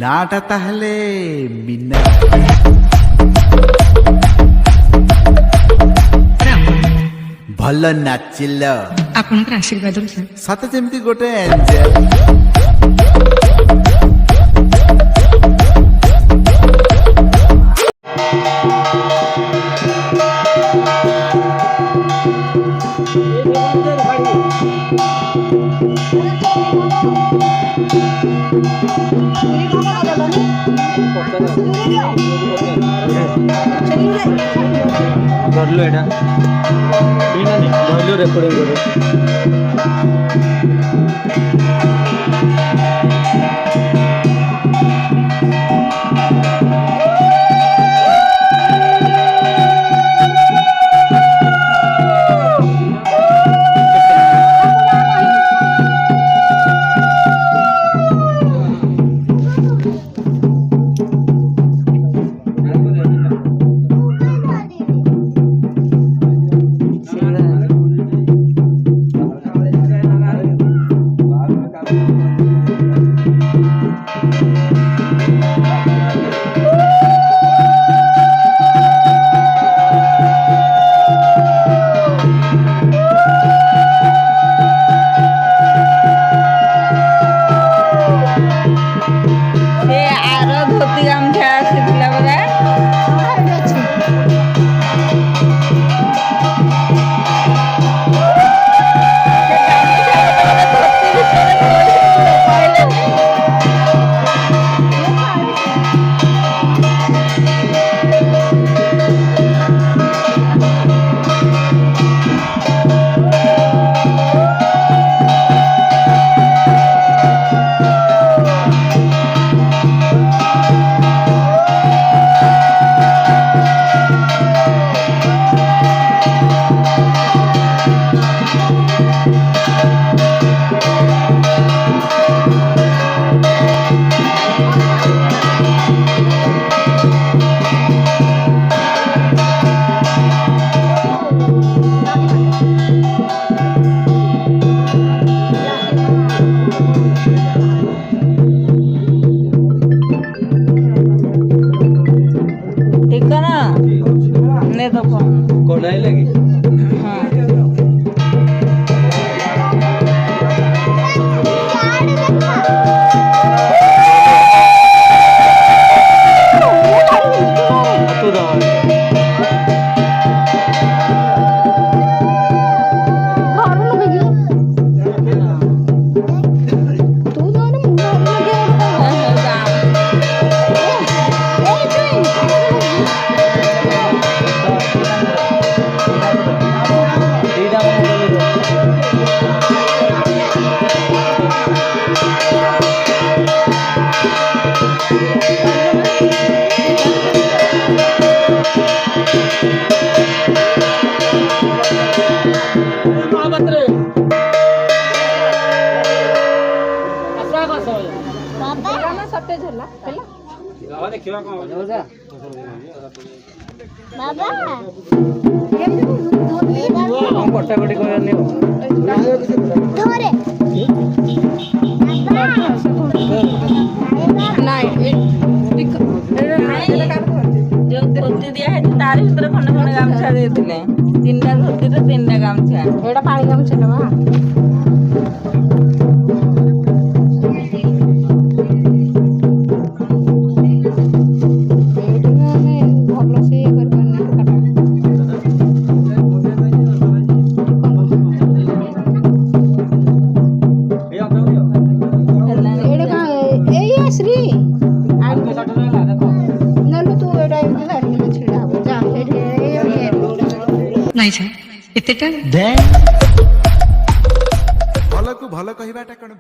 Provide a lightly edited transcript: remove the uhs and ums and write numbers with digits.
नाटा ताहले मिना भल नाचिल ଆପଣଙ୍କର ଆଶୀର୍ବାଦ सत जेमती गोटे एंजल ধরলো এটা ধরলো রেকর্ডিং করে कोणाही लगे कटाकटी जो धोती दिया है तारी भीतर खंड खंड गामछा देथिले तीनटा धोती रे तीनटा गामछा एटा पानी गामछा नवा नहीं छे एतेटा भल को भल कहबाटा कण